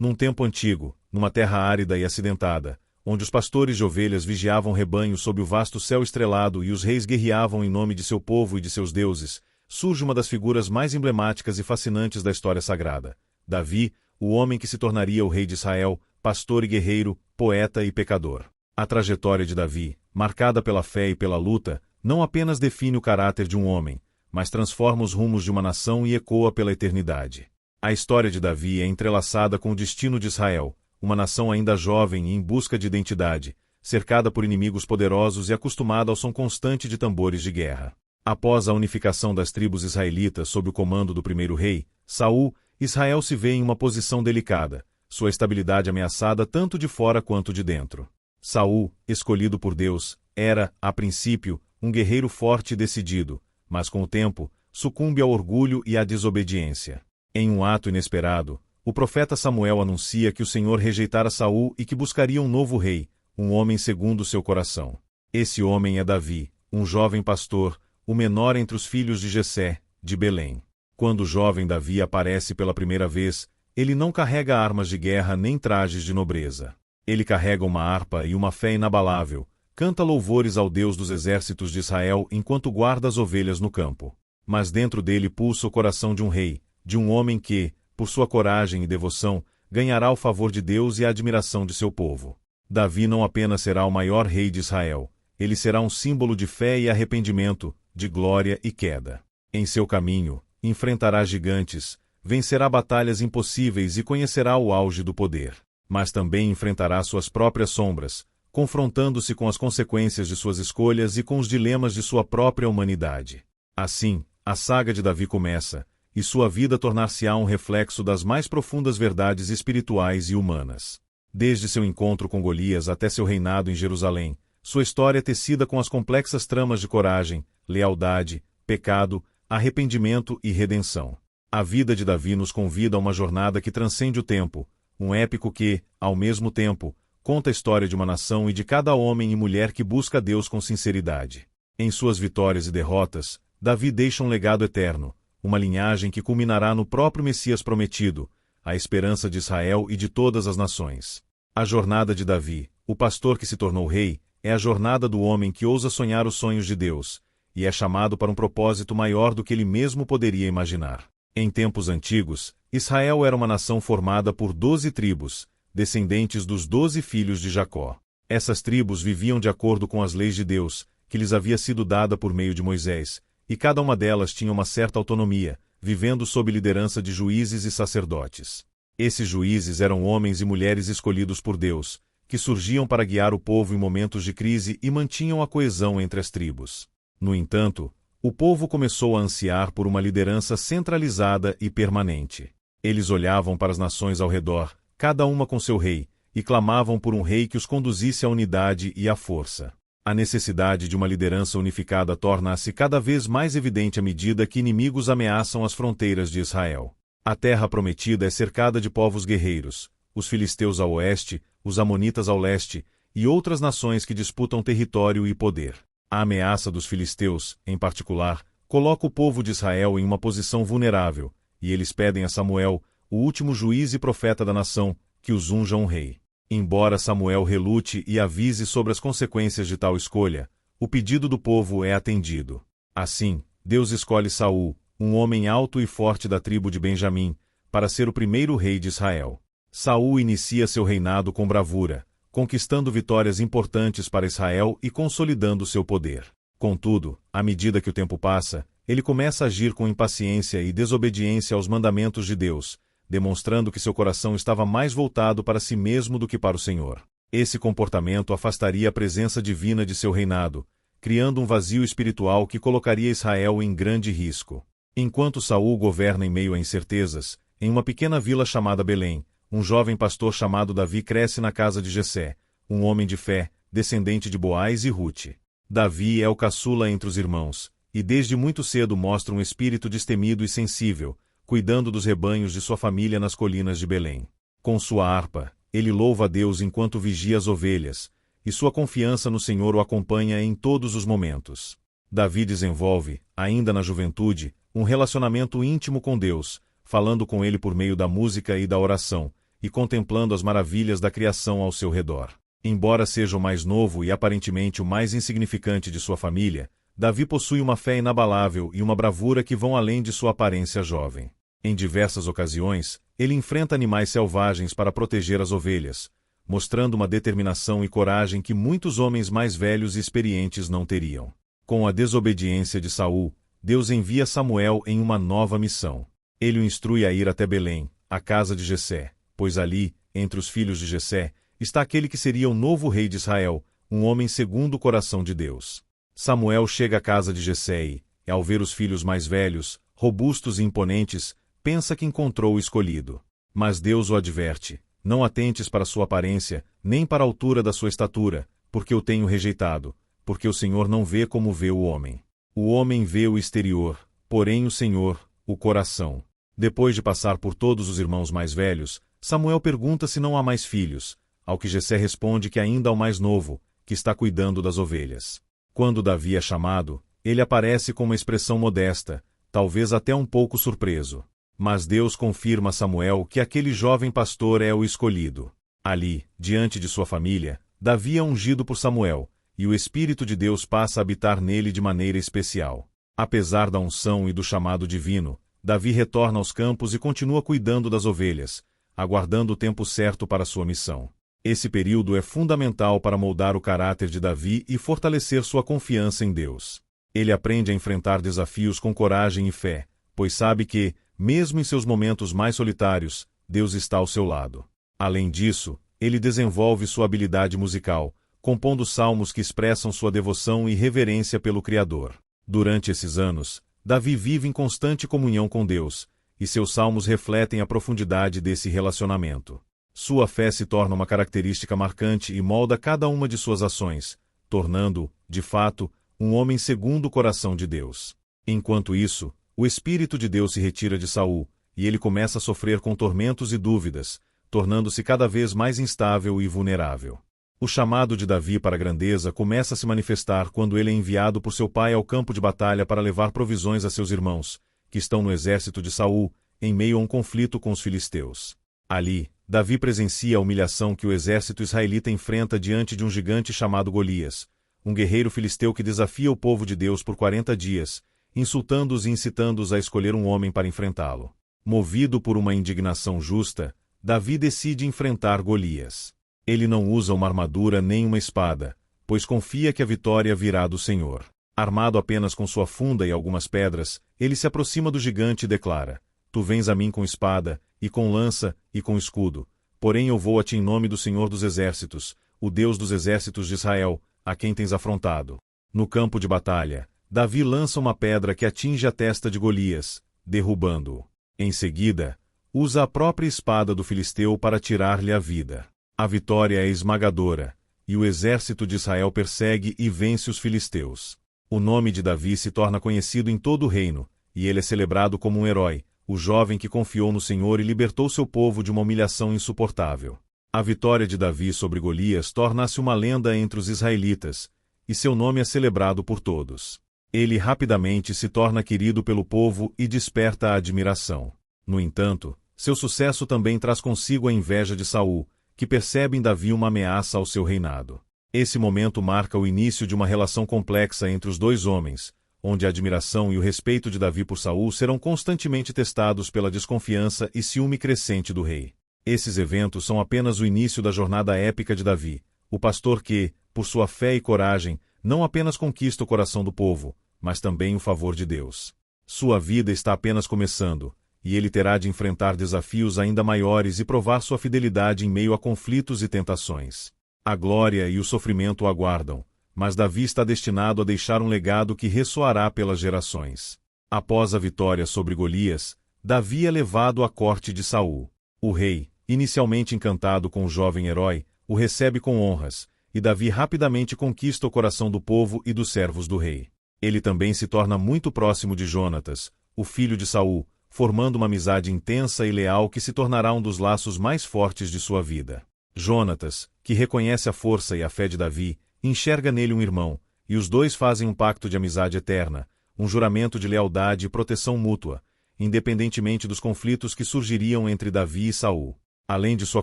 Num tempo antigo, numa terra árida e acidentada, onde os pastores de ovelhas vigiavam rebanhos sob o vasto céu estrelado e os reis guerreavam em nome de seu povo e de seus deuses, surge uma das figuras mais emblemáticas e fascinantes da história sagrada: Davi, o homem que se tornaria o rei de Israel, pastor e guerreiro, poeta e pecador. A trajetória de Davi, marcada pela fé e pela luta, não apenas define o caráter de um homem, mas transforma os rumos de uma nação e ecoa pela eternidade. A história de Davi é entrelaçada com o destino de Israel, uma nação ainda jovem e em busca de identidade, cercada por inimigos poderosos e acostumada ao som constante de tambores de guerra. Após a unificação das tribos israelitas sob o comando do primeiro rei, Saul, Israel se vê em uma posição delicada, sua estabilidade ameaçada tanto de fora quanto de dentro. Saul, escolhido por Deus, era, a princípio, um guerreiro forte e decidido, mas com o tempo, sucumbe ao orgulho e à desobediência. Em um ato inesperado, o profeta Samuel anuncia que o Senhor rejeitara Saul e que buscaria um novo rei, um homem segundo seu coração. Esse homem é Davi, um jovem pastor, o menor entre os filhos de Jessé, de Belém. Quando o jovem Davi aparece pela primeira vez, ele não carrega armas de guerra nem trajes de nobreza. Ele carrega uma harpa e uma fé inabalável, canta louvores ao Deus dos exércitos de Israel enquanto guarda as ovelhas no campo. Mas dentro dele pulsa o coração de um rei, de um homem que, por sua coragem e devoção, ganhará o favor de Deus e a admiração de seu povo. Davi não apenas será o maior rei de Israel, ele será um símbolo de fé e arrependimento, de glória e queda. Em seu caminho, enfrentará gigantes, vencerá batalhas impossíveis e conhecerá o auge do poder. Mas também enfrentará suas próprias sombras, confrontando-se com as consequências de suas escolhas e com os dilemas de sua própria humanidade. Assim, a saga de Davi começa, e sua vida tornar-se-á um reflexo das mais profundas verdades espirituais e humanas. Desde seu encontro com Golias até seu reinado em Jerusalém, sua história é tecida com as complexas tramas de coragem, lealdade, pecado, arrependimento e redenção. A vida de Davi nos convida a uma jornada que transcende o tempo, um épico que, ao mesmo tempo, conta a história de uma nação e de cada homem e mulher que busca Deus com sinceridade. Em suas vitórias e derrotas, Davi deixa um legado eterno, uma linhagem que culminará no próprio Messias prometido, a esperança de Israel e de todas as nações. A jornada de Davi, o pastor que se tornou rei, é a jornada do homem que ousa sonhar os sonhos de Deus, e é chamado para um propósito maior do que ele mesmo poderia imaginar. Em tempos antigos, Israel era uma nação formada por 12 tribos, descendentes dos 12 filhos de Jacó. Essas tribos viviam de acordo com as leis de Deus, que lhes havia sido dada por meio de Moisés, e cada uma delas tinha uma certa autonomia, vivendo sob liderança de juízes e sacerdotes. Esses juízes eram homens e mulheres escolhidos por Deus, que surgiam para guiar o povo em momentos de crise e mantinham a coesão entre as tribos. No entanto, o povo começou a ansiar por uma liderança centralizada e permanente. Eles olhavam para as nações ao redor, cada uma com seu rei, e clamavam por um rei que os conduzisse à unidade e à força. A necessidade de uma liderança unificada torna-se cada vez mais evidente à medida que inimigos ameaçam as fronteiras de Israel. A terra prometida é cercada de povos guerreiros, os filisteus ao oeste, os amonitas ao leste, e outras nações que disputam território e poder. A ameaça dos filisteus, em particular, coloca o povo de Israel em uma posição vulnerável, e eles pedem a Samuel, o último juiz e profeta da nação, que os unja um rei. Embora Samuel relute e avise sobre as consequências de tal escolha, o pedido do povo é atendido. Assim, Deus escolhe Saul, um homem alto e forte da tribo de Benjamim, para ser o primeiro rei de Israel. Saul inicia seu reinado com bravura, conquistando vitórias importantes para Israel e consolidando seu poder. Contudo, à medida que o tempo passa, ele começa a agir com impaciência e desobediência aos mandamentos de Deus, demonstrando que seu coração estava mais voltado para si mesmo do que para o Senhor. Esse comportamento afastaria a presença divina de seu reinado, criando um vazio espiritual que colocaria Israel em grande risco. Enquanto Saul governa em meio a incertezas, em uma pequena vila chamada Belém, um jovem pastor chamado Davi cresce na casa de Jessé, um homem de fé, descendente de Boaz e Rute. Davi é o caçula entre os irmãos, e desde muito cedo mostra um espírito destemido e sensível, cuidando dos rebanhos de sua família nas colinas de Belém. Com sua harpa, ele louva a Deus enquanto vigia as ovelhas, e sua confiança no Senhor o acompanha em todos os momentos. Davi desenvolve, ainda na juventude, um relacionamento íntimo com Deus, falando com ele por meio da música e da oração, e contemplando as maravilhas da criação ao seu redor. Embora seja o mais novo e aparentemente o mais insignificante de sua família, Davi possui uma fé inabalável e uma bravura que vão além de sua aparência jovem. Em diversas ocasiões, ele enfrenta animais selvagens para proteger as ovelhas, mostrando uma determinação e coragem que muitos homens mais velhos e experientes não teriam. Com a desobediência de Saul, Deus envia Samuel em uma nova missão. Ele o instrui a ir até Belém, a casa de Jessé, pois ali, entre os filhos de Jessé, está aquele que seria o novo rei de Israel, um homem segundo o coração de Deus. Samuel chega à casa de Jessé e, ao ver os filhos mais velhos, robustos e imponentes, pensa que encontrou o escolhido. Mas Deus o adverte: não atentes para sua aparência, nem para a altura da sua estatura, porque o tenho rejeitado, porque o Senhor não vê como vê o homem. O homem vê o exterior, porém o Senhor, o coração. Depois de passar por todos os irmãos mais velhos, Samuel pergunta se não há mais filhos, ao que Jessé responde que ainda há o mais novo, que está cuidando das ovelhas. Quando Davi é chamado, ele aparece com uma expressão modesta, talvez até um pouco surpreso. Mas Deus confirma a Samuel que aquele jovem pastor é o escolhido. Ali, diante de sua família, Davi é ungido por Samuel, e o Espírito de Deus passa a habitar nele de maneira especial. Apesar da unção e do chamado divino, Davi retorna aos campos e continua cuidando das ovelhas, aguardando o tempo certo para sua missão. Esse período é fundamental para moldar o caráter de Davi e fortalecer sua confiança em Deus. Ele aprende a enfrentar desafios com coragem e fé, pois sabe que, mesmo em seus momentos mais solitários, Deus está ao seu lado. Além disso, ele desenvolve sua habilidade musical, compondo salmos que expressam sua devoção e reverência pelo Criador. Durante esses anos, Davi vive em constante comunhão com Deus, e seus salmos refletem a profundidade desse relacionamento. Sua fé se torna uma característica marcante e molda cada uma de suas ações, tornando-o, de fato, um homem segundo o coração de Deus. Enquanto isso, o Espírito de Deus se retira de Saul, e ele começa a sofrer com tormentos e dúvidas, tornando-se cada vez mais instável e vulnerável. O chamado de Davi para a grandeza começa a se manifestar quando ele é enviado por seu pai ao campo de batalha para levar provisões a seus irmãos, que estão no exército de Saul, em meio a um conflito com os filisteus. Ali, Davi presencia a humilhação que o exército israelita enfrenta diante de um gigante chamado Golias, um guerreiro filisteu que desafia o povo de Deus por 40 dias, insultando-os e incitando-os a escolher um homem para enfrentá-lo. Movido por uma indignação justa, Davi decide enfrentar Golias. Ele não usa uma armadura nem uma espada, pois confia que a vitória virá do Senhor. Armado apenas com sua funda e algumas pedras, ele se aproxima do gigante e declara: Tu vens a mim com espada, e com lança, e com escudo, porém eu vou a ti em nome do Senhor dos Exércitos, o Deus dos exércitos de Israel, a quem tens afrontado. No campo de batalha, Davi lança uma pedra que atinge a testa de Golias, derrubando-o. Em seguida, usa a própria espada do filisteu para tirar-lhe a vida. A vitória é esmagadora, e o exército de Israel persegue e vence os filisteus. O nome de Davi se torna conhecido em todo o reino, e ele é celebrado como um herói, o jovem que confiou no Senhor e libertou seu povo de uma humilhação insuportável. A vitória de Davi sobre Golias torna-se uma lenda entre os israelitas, e seu nome é celebrado por todos. Ele rapidamente se torna querido pelo povo e desperta a admiração. No entanto, seu sucesso também traz consigo a inveja de Saul, que percebe em Davi uma ameaça ao seu reinado. Esse momento marca o início de uma relação complexa entre os dois homens, onde a admiração e o respeito de Davi por Saul serão constantemente testados pela desconfiança e ciúme crescente do rei. Esses eventos são apenas o início da jornada épica de Davi, o pastor que, por sua fé e coragem, não apenas conquista o coração do povo, mas também o favor de Deus. Sua vida está apenas começando, e ele terá de enfrentar desafios ainda maiores e provar sua fidelidade em meio a conflitos e tentações. A glória e o sofrimento o aguardam, mas Davi está destinado a deixar um legado que ressoará pelas gerações. Após a vitória sobre Golias, Davi é levado à corte de Saul. O rei, inicialmente encantado com o jovem herói, o recebe com honras, e Davi rapidamente conquista o coração do povo e dos servos do rei. Ele também se torna muito próximo de Jonatas, o filho de Saul, formando uma amizade intensa e leal que se tornará um dos laços mais fortes de sua vida. Jonatas, que reconhece a força e a fé de Davi, enxerga nele um irmão, e os dois fazem um pacto de amizade eterna, um juramento de lealdade e proteção mútua, independentemente dos conflitos que surgiriam entre Davi e Saul. Além de sua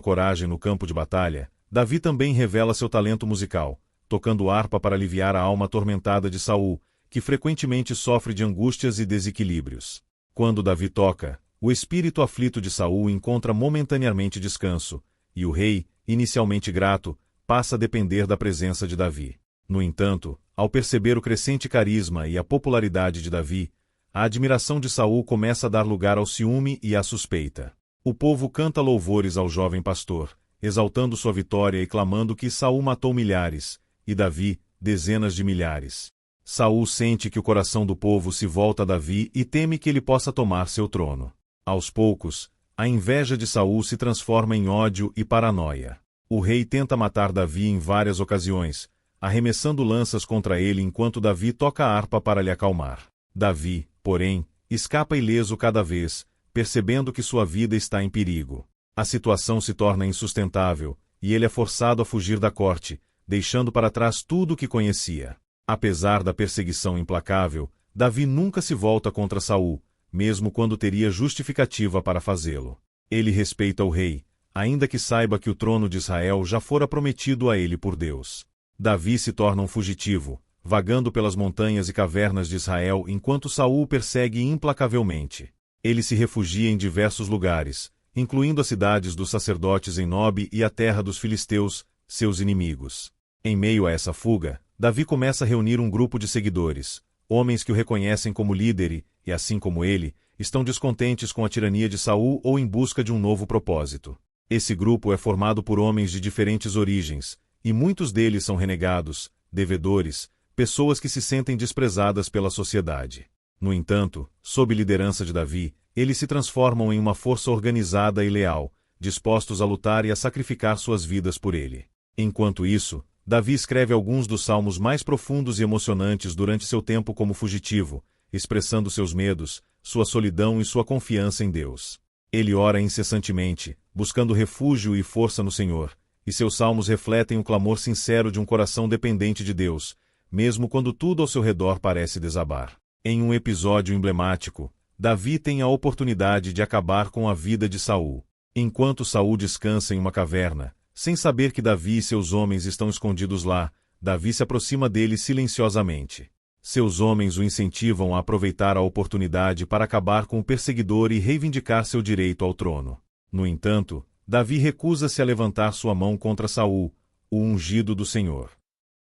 coragem no campo de batalha, Davi também revela seu talento musical, tocando harpa para aliviar a alma atormentada de Saul, que frequentemente sofre de angústias e desequilíbrios. Quando Davi toca, o espírito aflito de Saul encontra momentaneamente descanso, e o rei, inicialmente grato, passa a depender da presença de Davi. No entanto, ao perceber o crescente carisma e a popularidade de Davi, a admiração de Saul começa a dar lugar ao ciúme e à suspeita. O povo canta louvores ao jovem pastor, exaltando sua vitória e clamando que Saul matou milhares, e Davi, dezenas de milhares. Saul sente que o coração do povo se volta a Davi e teme que ele possa tomar seu trono. Aos poucos, a inveja de Saul se transforma em ódio e paranoia. O rei tenta matar Davi em várias ocasiões, arremessando lanças contra ele enquanto Davi toca a harpa para lhe acalmar. Davi, porém, escapa ileso cada vez, percebendo que sua vida está em perigo. A situação se torna insustentável, e ele é forçado a fugir da corte, deixando para trás tudo o que conhecia. Apesar da perseguição implacável, Davi nunca se volta contra Saul, mesmo quando teria justificativa para fazê-lo. Ele respeita o rei, ainda que saiba que o trono de Israel já fora prometido a ele por Deus. Davi se torna um fugitivo, vagando pelas montanhas e cavernas de Israel enquanto Saul o persegue implacavelmente. Ele se refugia em diversos lugares, incluindo as cidades dos sacerdotes em Nobe e a terra dos filisteus, seus inimigos. Em meio a essa fuga, Davi começa a reunir um grupo de seguidores, homens que o reconhecem como líder e, assim como ele, estão descontentes com a tirania de Saul ou em busca de um novo propósito. Esse grupo é formado por homens de diferentes origens, e muitos deles são renegados, devedores, pessoas que se sentem desprezadas pela sociedade. No entanto, sob liderança de Davi, eles se transformam em uma força organizada e leal, dispostos a lutar e a sacrificar suas vidas por ele. Enquanto isso, Davi escreve alguns dos salmos mais profundos e emocionantes durante seu tempo como fugitivo, expressando seus medos, sua solidão e sua confiança em Deus. Ele ora incessantemente, buscando refúgio e força no Senhor, e seus salmos refletem o clamor sincero de um coração dependente de Deus, mesmo quando tudo ao seu redor parece desabar. Em um episódio emblemático, Davi tem a oportunidade de acabar com a vida de Saul. Enquanto Saul descansa em uma caverna, sem saber que Davi e seus homens estão escondidos lá, Davi se aproxima dele silenciosamente. Seus homens o incentivam a aproveitar a oportunidade para acabar com o perseguidor e reivindicar seu direito ao trono. No entanto, Davi recusa-se a levantar sua mão contra Saul, o ungido do Senhor.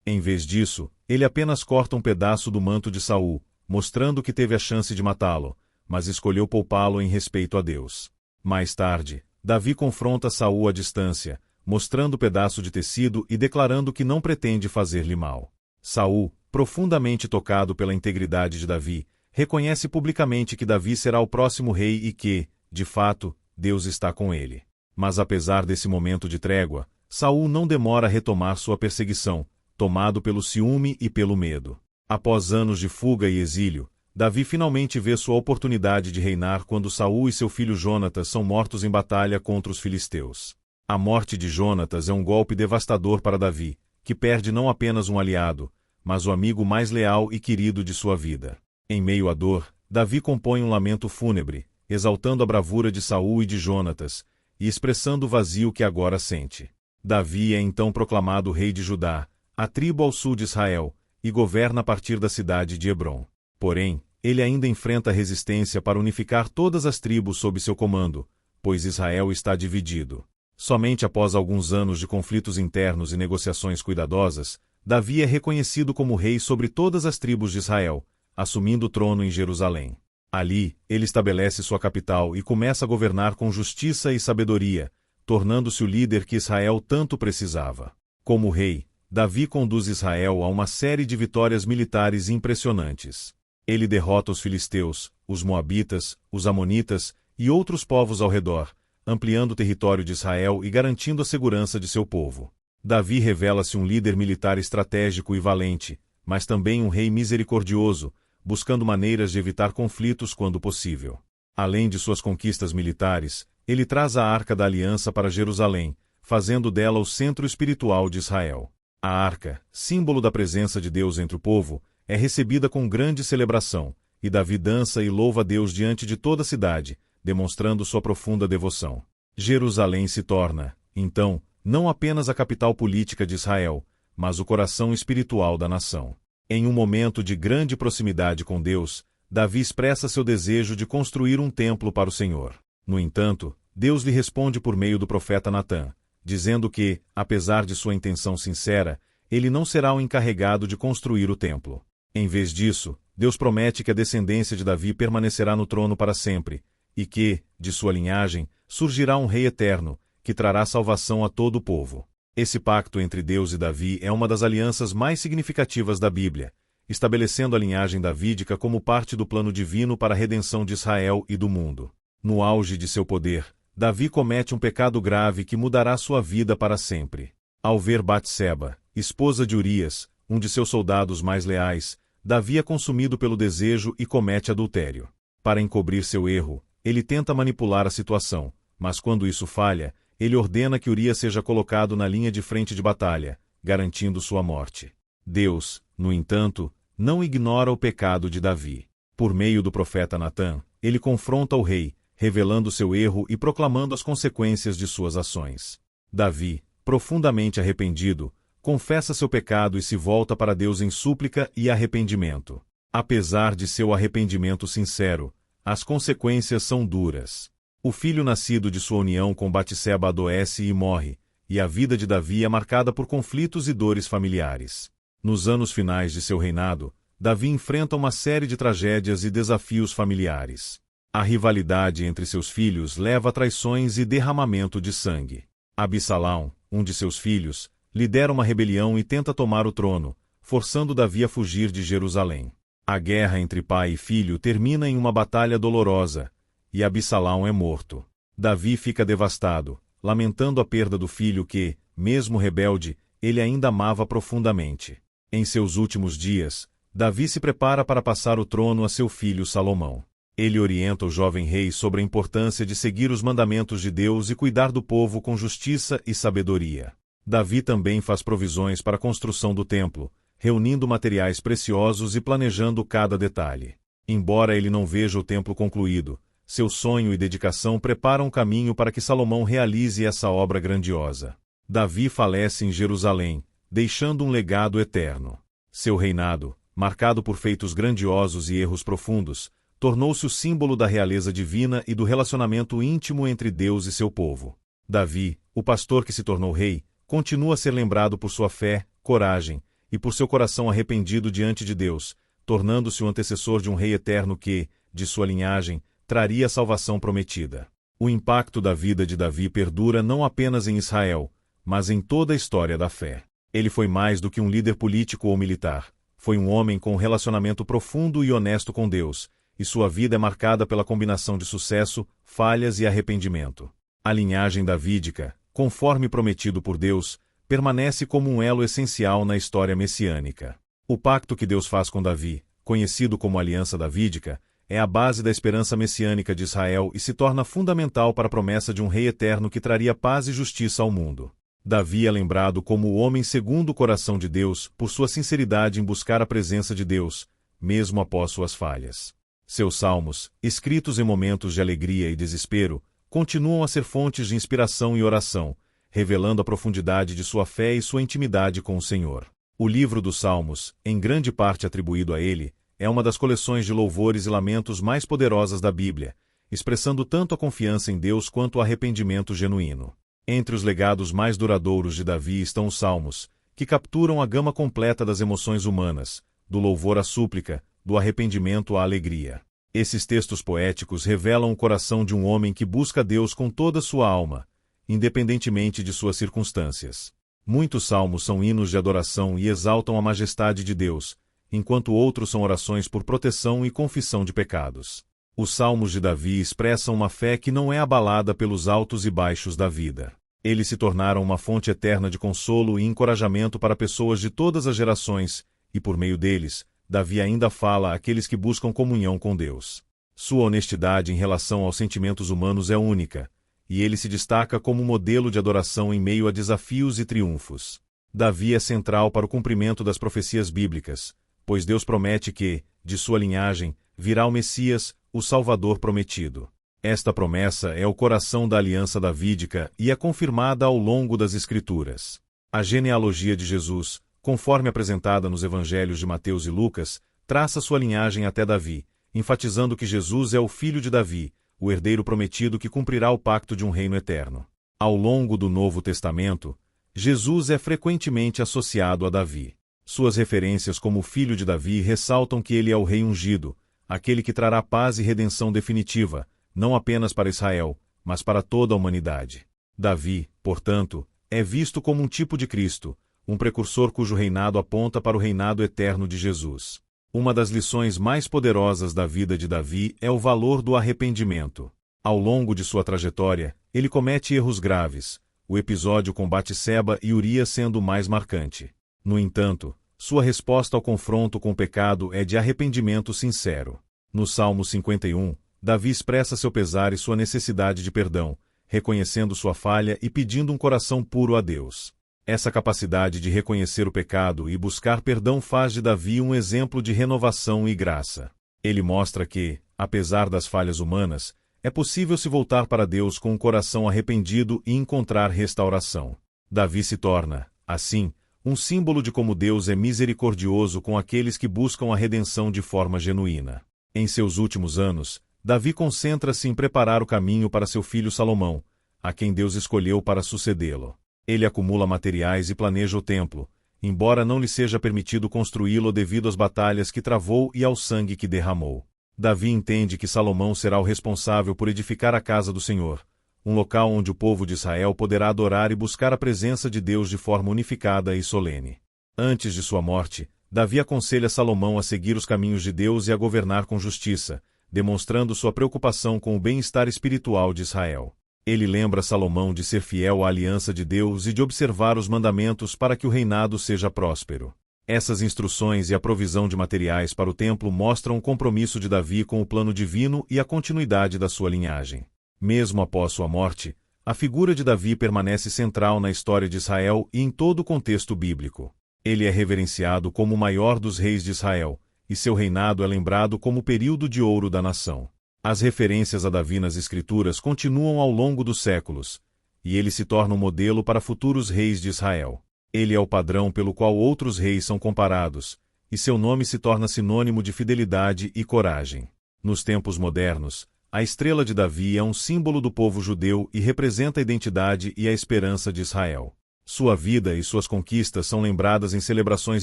Em vez disso, ele apenas corta um pedaço do manto de Saul, mostrando que teve a chance de matá-lo, mas escolheu poupá-lo em respeito a Deus. Mais tarde, Davi confronta Saul à distância, mostrando o pedaço de tecido e declarando que não pretende fazer-lhe mal. Saul, profundamente tocado pela integridade de Davi, reconhece publicamente que Davi será o próximo rei e que, de fato, Deus está com ele. Mas apesar desse momento de trégua, Saul não demora a retomar sua perseguição, tomado pelo ciúme e pelo medo. Após anos de fuga e exílio, Davi finalmente vê sua oportunidade de reinar quando Saul e seu filho Jonatas são mortos em batalha contra os filisteus. A morte de Jonatas é um golpe devastador para Davi, que perde não apenas um aliado, mas o amigo mais leal e querido de sua vida. Em meio à dor, Davi compõe um lamento fúnebre, exaltando a bravura de Saul e de Jonatas, e expressando o vazio que agora sente. Davi é então proclamado rei de Judá, a tribo ao sul de Israel, e governa a partir da cidade de Hebrom. Porém, ele ainda enfrenta resistência para unificar todas as tribos sob seu comando, pois Israel está dividido. Somente após alguns anos de conflitos internos e negociações cuidadosas, Davi é reconhecido como rei sobre todas as tribos de Israel, assumindo o trono em Jerusalém. Ali, ele estabelece sua capital e começa a governar com justiça e sabedoria, tornando-se o líder que Israel tanto precisava. Como rei, Davi conduz Israel a uma série de vitórias militares impressionantes. Ele derrota os filisteus, os moabitas, os amonitas e outros povos ao redor, ampliando o território de Israel e garantindo a segurança de seu povo. Davi revela-se um líder militar estratégico e valente, mas também um rei misericordioso, buscando maneiras de evitar conflitos quando possível. Além de suas conquistas militares, ele traz a Arca da Aliança para Jerusalém, fazendo dela o centro espiritual de Israel. A arca, símbolo da presença de Deus entre o povo, é recebida com grande celebração, e Davi dança e louva a Deus diante de toda a cidade, demonstrando sua profunda devoção. Jerusalém se torna, então, não apenas a capital política de Israel, mas o coração espiritual da nação. Em um momento de grande proximidade com Deus, Davi expressa seu desejo de construir um templo para o Senhor. No entanto, Deus lhe responde por meio do profeta Natã, dizendo que, apesar de sua intenção sincera, ele não será o encarregado de construir o templo. Em vez disso, Deus promete que a descendência de Davi permanecerá no trono para sempre, e que, de sua linhagem, surgirá um rei eterno, que trará salvação a todo o povo. Esse pacto entre Deus e Davi é uma das alianças mais significativas da Bíblia, estabelecendo a linhagem davídica como parte do plano divino para a redenção de Israel e do mundo. No auge de seu poder, Davi comete um pecado grave que mudará sua vida para sempre. Ao ver Batseba, esposa de Urias, um de seus soldados mais leais, Davi é consumido pelo desejo e comete adultério. Para encobrir seu erro, ele tenta manipular a situação, mas quando isso falha, ele ordena que Urias seja colocado na linha de frente de batalha, garantindo sua morte. Deus, no entanto, não ignora o pecado de Davi. Por meio do profeta Natã, ele confronta o rei, revelando seu erro e proclamando as consequências de suas ações. Davi, profundamente arrependido, confessa seu pecado e se volta para Deus em súplica e arrependimento. Apesar de seu arrependimento sincero, as consequências são duras. O filho nascido de sua união com Batseba adoece e morre, e a vida de Davi é marcada por conflitos e dores familiares. Nos anos finais de seu reinado, Davi enfrenta uma série de tragédias e desafios familiares. A rivalidade entre seus filhos leva a traições e derramamento de sangue. Absalão, um de seus filhos, lidera uma rebelião e tenta tomar o trono, forçando Davi a fugir de Jerusalém. A guerra entre pai e filho termina em uma batalha dolorosa, e Absalão é morto. Davi fica devastado, lamentando a perda do filho que, mesmo rebelde, ele ainda amava profundamente. Em seus últimos dias, Davi se prepara para passar o trono a seu filho Salomão. Ele orienta o jovem rei sobre a importância de seguir os mandamentos de Deus e cuidar do povo com justiça e sabedoria. Davi também faz provisões para a construção do templo, reunindo materiais preciosos e planejando cada detalhe. Embora ele não veja o templo concluído, seu sonho e dedicação preparam o caminho para que Salomão realize essa obra grandiosa. Davi falece em Jerusalém, deixando um legado eterno. Seu reinado, marcado por feitos grandiosos e erros profundos, tornou-se o símbolo da realeza divina e do relacionamento íntimo entre Deus e seu povo. Davi, o pastor que se tornou rei, continua a ser lembrado por sua fé, coragem e por seu coração arrependido diante de Deus, tornando-se o antecessor de um rei eterno que, de sua linhagem, traria a salvação prometida. O impacto da vida de Davi perdura não apenas em Israel, mas em toda a história da fé. Ele foi mais do que um líder político ou militar. Foi um homem com um relacionamento profundo e honesto com Deus, e sua vida é marcada pela combinação de sucesso, falhas e arrependimento. A linhagem davídica, conforme prometido por Deus, permanece como um elo essencial na história messiânica. O pacto que Deus faz com Davi, conhecido como Aliança Davídica, é a base da esperança messiânica de Israel e se torna fundamental para a promessa de um rei eterno que traria paz e justiça ao mundo. Davi é lembrado como o homem segundo o coração de Deus por sua sinceridade em buscar a presença de Deus, mesmo após suas falhas. Seus salmos, escritos em momentos de alegria e desespero, continuam a ser fontes de inspiração e oração, revelando a profundidade de sua fé e sua intimidade com o Senhor. O livro dos Salmos, em grande parte atribuído a ele, é uma das coleções de louvores e lamentos mais poderosas da Bíblia, expressando tanto a confiança em Deus quanto o arrependimento genuíno. Entre os legados mais duradouros de Davi estão os Salmos, que capturam a gama completa das emoções humanas, do louvor à súplica, do arrependimento à alegria. Esses textos poéticos revelam o coração de um homem que busca Deus com toda sua alma, independentemente de suas circunstâncias. Muitos salmos são hinos de adoração e exaltam a majestade de Deus, enquanto outros são orações por proteção e confissão de pecados. Os salmos de Davi expressam uma fé que não é abalada pelos altos e baixos da vida. Eles se tornaram uma fonte eterna de consolo e encorajamento para pessoas de todas as gerações, e por meio deles, Davi ainda fala àqueles que buscam comunhão com Deus. Sua honestidade em relação aos sentimentos humanos é única, e ele se destaca como modelo de adoração em meio a desafios e triunfos. Davi é central para o cumprimento das profecias bíblicas, pois Deus promete que, de sua linhagem, virá o Messias, o Salvador prometido. Esta promessa é o coração da aliança davídica e é confirmada ao longo das Escrituras. A genealogia de Jesus, conforme apresentada nos evangelhos de Mateus e Lucas, traça sua linhagem até Davi, enfatizando que Jesus é o filho de Davi, o herdeiro prometido que cumprirá o pacto de um reino eterno. Ao longo do Novo Testamento, Jesus é frequentemente associado a Davi. Suas referências como filho de Davi ressaltam que ele é o rei ungido, aquele que trará paz e redenção definitiva, não apenas para Israel, mas para toda a humanidade. Davi, portanto, é visto como um tipo de Cristo, um precursor cujo reinado aponta para o reinado eterno de Jesus. Uma das lições mais poderosas da vida de Davi é o valor do arrependimento. Ao longo de sua trajetória, ele comete erros graves, o episódio com Batseba e Urias sendo o mais marcante. No entanto, sua resposta ao confronto com o pecado é de arrependimento sincero. No Salmo 51, Davi expressa seu pesar e sua necessidade de perdão, reconhecendo sua falha e pedindo um coração puro a Deus. Essa capacidade de reconhecer o pecado e buscar perdão faz de Davi um exemplo de renovação e graça. Ele mostra que, apesar das falhas humanas, é possível se voltar para Deus com um coração arrependido e encontrar restauração. Davi se torna, assim, um símbolo de como Deus é misericordioso com aqueles que buscam a redenção de forma genuína. Em seus últimos anos, Davi concentra-se em preparar o caminho para seu filho Salomão, a quem Deus escolheu para sucedê-lo. Ele acumula materiais e planeja o templo, embora não lhe seja permitido construí-lo devido às batalhas que travou e ao sangue que derramou. Davi entende que Salomão será o responsável por edificar a casa do Senhor, um local onde o povo de Israel poderá adorar e buscar a presença de Deus de forma unificada e solene. Antes de sua morte, Davi aconselha Salomão a seguir os caminhos de Deus e a governar com justiça, demonstrando sua preocupação com o bem-estar espiritual de Israel. Ele lembra Salomão de ser fiel à aliança de Deus e de observar os mandamentos para que o reinado seja próspero. Essas instruções e a provisão de materiais para o templo mostram o compromisso de Davi com o plano divino e a continuidade da sua linhagem. Mesmo após sua morte, a figura de Davi permanece central na história de Israel e em todo o contexto bíblico. Ele é reverenciado como o maior dos reis de Israel, e seu reinado é lembrado como o período de ouro da nação. As referências a Davi nas Escrituras continuam ao longo dos séculos, e ele se torna um modelo para futuros reis de Israel. Ele é o padrão pelo qual outros reis são comparados, e seu nome se torna sinônimo de fidelidade e coragem. Nos tempos modernos, a estrela de Davi é um símbolo do povo judeu e representa a identidade e a esperança de Israel. Sua vida e suas conquistas são lembradas em celebrações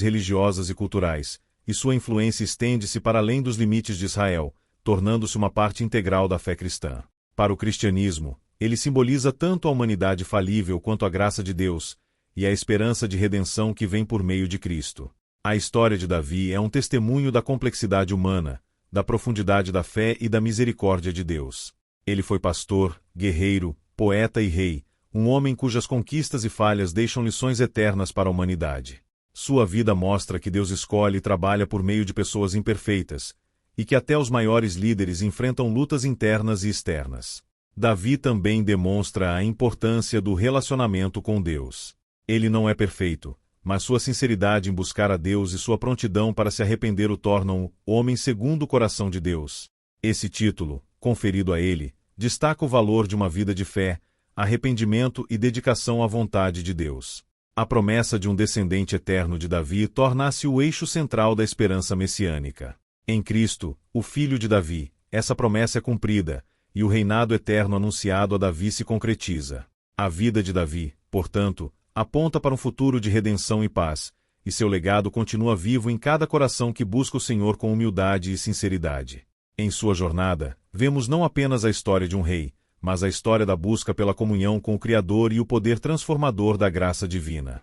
religiosas e culturais, e sua influência estende-se para além dos limites de Israel, tornando-se uma parte integral da fé cristã. Para o cristianismo, ele simboliza tanto a humanidade falível quanto a graça de Deus, e a esperança de redenção que vem por meio de Cristo. A história de Davi é um testemunho da complexidade humana, da profundidade da fé e da misericórdia de Deus. Ele foi pastor, guerreiro, poeta e rei, um homem cujas conquistas e falhas deixam lições eternas para a humanidade. Sua vida mostra que Deus escolhe e trabalha por meio de pessoas imperfeitas, e que até os maiores líderes enfrentam lutas internas e externas. Davi também demonstra a importância do relacionamento com Deus. Ele não é perfeito, mas sua sinceridade em buscar a Deus e sua prontidão para se arrepender o tornam o homem segundo o coração de Deus. Esse título, conferido a ele, destaca o valor de uma vida de fé, arrependimento e dedicação à vontade de Deus. A promessa de um descendente eterno de Davi torna-se o eixo central da esperança messiânica. Em Cristo, o filho de Davi, essa promessa é cumprida, e o reinado eterno anunciado a Davi se concretiza. A vida de Davi, portanto, aponta para um futuro de redenção e paz, e seu legado continua vivo em cada coração que busca o Senhor com humildade e sinceridade. Em sua jornada, vemos não apenas a história de um rei, mas a história da busca pela comunhão com o Criador e o poder transformador da graça divina.